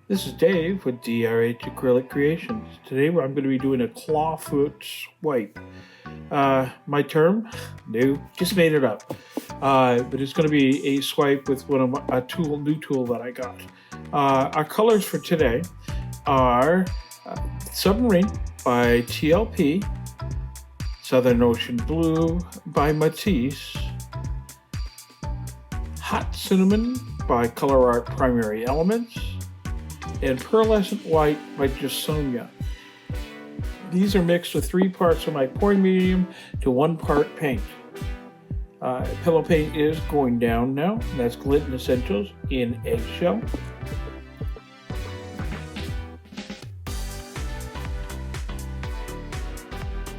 This is Dave with DRH Acrylic Creations. Today I'm going to be doing a clawfoot swipe. My term? No, just made it up. But it's going to be a swipe with one of my, new tool that I got. Our colors for today are Submarine by TLP, Southern Ocean Blue by Matisse, Hot Cinnamon by ColorArte Primary Elements, and Pearlescent White by just Sonja. These are mixed with 3 parts of my pouring medium to 1 part paint. Pillow paint is going down now. That's Glint Essentials in Eggshell.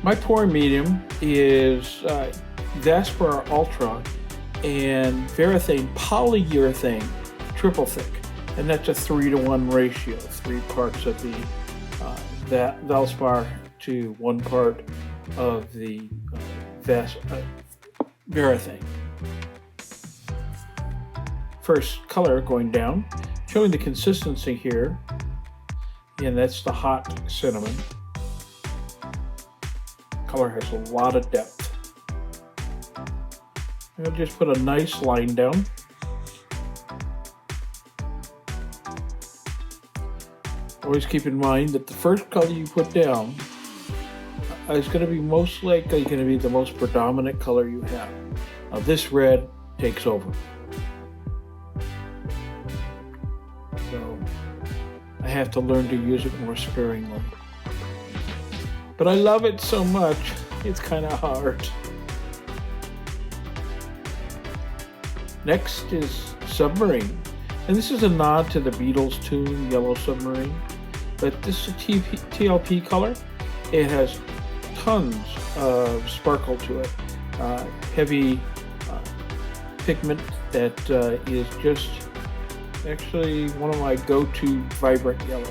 My pouring medium is Vaspar Ultra and Varathane Polyurethane Triple Thick. And that's a 3-to-1 ratio, 3 parts of the Valspar to 1 part of the Varathane. First color going down, showing the consistency here, and that's the Hot Cinnamon. Color has a lot of depth. I'll just put a nice line down. Always keep in mind that the first color you put down is going to be most likely going to be the most predominant color you have. Now this red takes over. So I have to learn to use it more sparingly. But I love it so much, it's kind of hard. Next is Submarine. And this is a nod to the Beatles tune, Yellow Submarine. But this is a TLP color. It has tons of sparkle to it. Heavy pigment that is just actually one of my go-to vibrant yellows.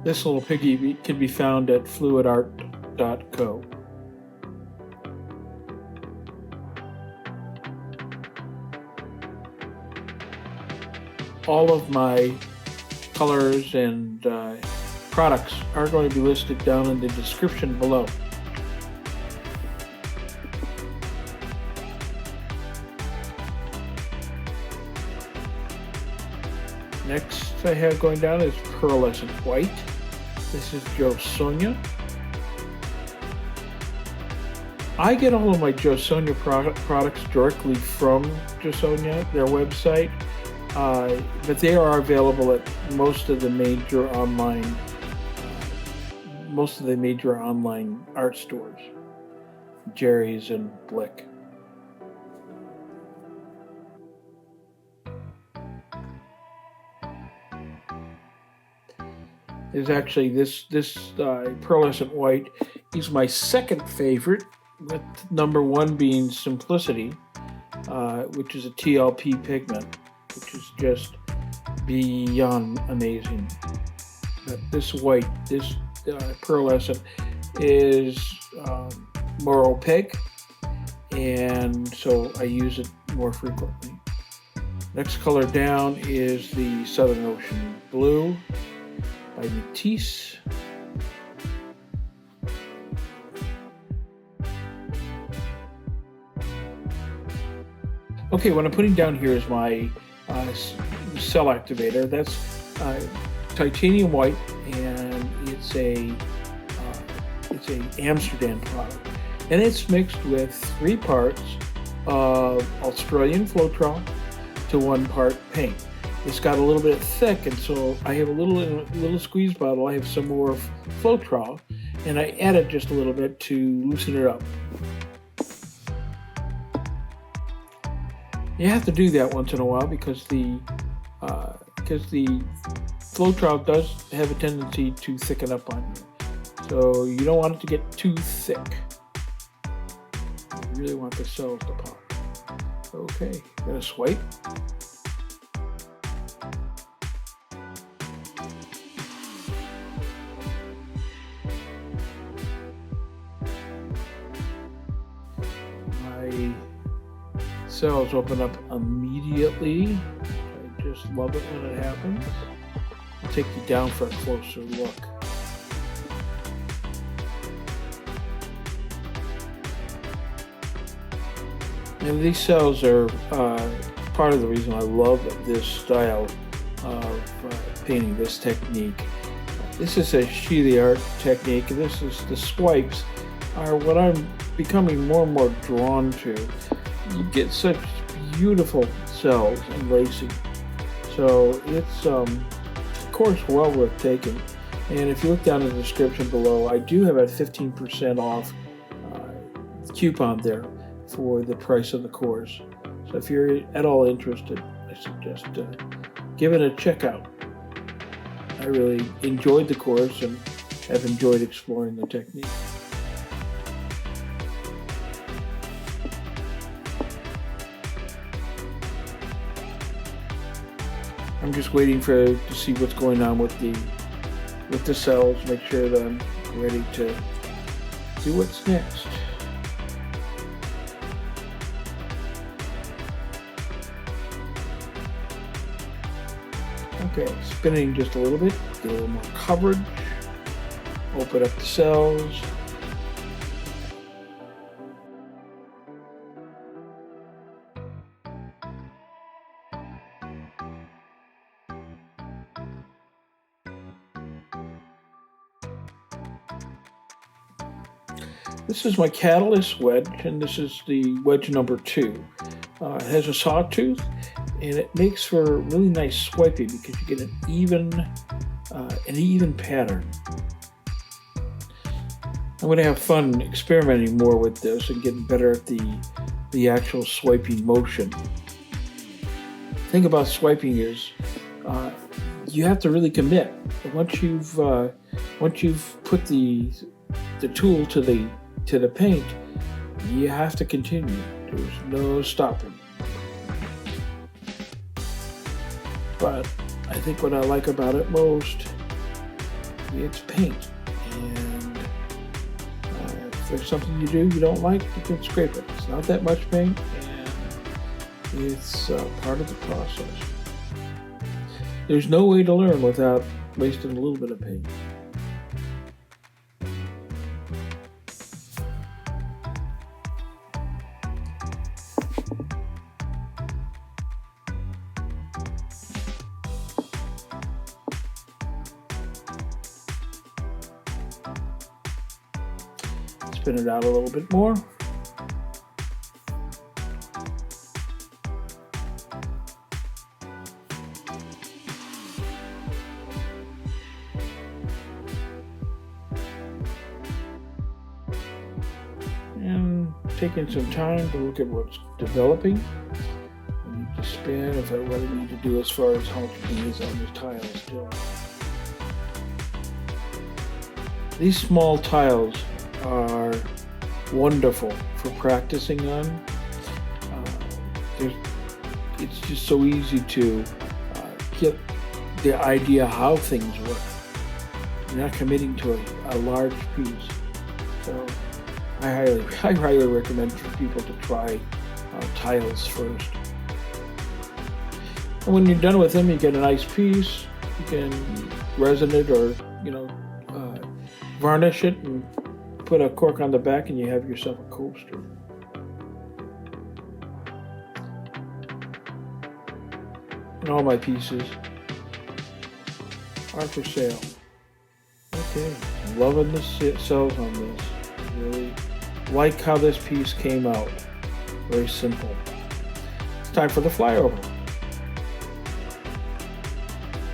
This little piggy can be found at fluidart.co. All of my colors and products are going to be listed down in the description below. Next I have going down is Pearlescent White. This is Jo Sonja. I get all of my Jo Sonja products directly from Jo Sonja, their website. But they are available at most of the major online art stores, Jerry's and Blick. Is actually this Pearlescent White is my second favorite, with number 1 being Simplicity, which is a TLP pigment, which is just beyond amazing. But this white, this pearlescent is more opaque, and so I use it more frequently. Next color down is the Southern Ocean Blue by Matisse. Okay, what I'm putting down here is my cell activator. That's titanium white, and it's a Amsterdam product, and it's mixed with 3 parts of Australian Floetrol to 1 part paint. It's got a little bit thick, and so I have a little squeeze bottle. I have some more Floetrol, and I added just a little bit to loosen it up. You have to do that once in a while because the Floetrol does have a tendency to thicken up on you. So you don't want it to get too thick. You really want the cells to pop. Okay, gonna swipe. My cells open up immediately. I just love it when it happens. I'll take you down for a closer look. And these cells are part of the reason I love this style of painting, this technique. This is a Sheleeartstyle technique. This is the swipes are what I'm becoming more and more drawn to. You get such beautiful cells and lacing. So it's of course well worth taking. And if you look down in the description below, I do have a 15% off coupon there for the price of the course. So if you're at all interested, I suggest give it a check out. I really enjoyed the course and have enjoyed exploring the technique. I'm just waiting to see what's going on with the cells, make sure that I'm ready to do what's next. Okay, spinning just a little bit, get a little more coverage, open up the cells. This is my catalyst wedge, and this is the wedge number 2. It has a sawtooth, and it makes for really nice swiping because you get an even pattern. I'm going to have fun experimenting more with this and getting better at the actual swiping motion. The thing about swiping is you have to really commit. Once you've put the tool to the paint, you have to continue. There's no stopping. But I think what I like about it most, it's paint. And if there's something you don't like, you can scrape it. It's not that much paint, and it's part of the process. There's no way to learn without wasting a little bit of paint. Spin it out a little bit more. And taking some time to look at what's developing. I need to spin if I really need to do as far as how much paint is on this tile still. These small tiles are wonderful for practicing on. It's just so easy to get the idea how things work. You're not committing to a large piece. So I highly recommend for people to try tiles first. And when you're done with them, you get a nice piece. You can resin it or varnish it and put a cork on the back, and you have yourself a coaster. And all my pieces are for sale. Okay, I'm loving the cells on this. Really like how this piece came out. Very simple. It's time for the flyover.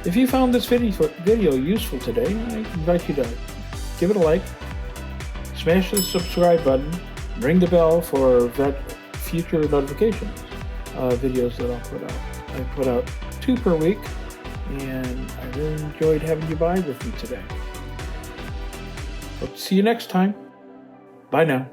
If you found this video useful today, I invite you to give it a like, smash the subscribe button, ring the bell for future notifications, videos that I'll put out. I put out 2 per week, and I really enjoyed having you by with me today. Hope to see you next time. Bye now.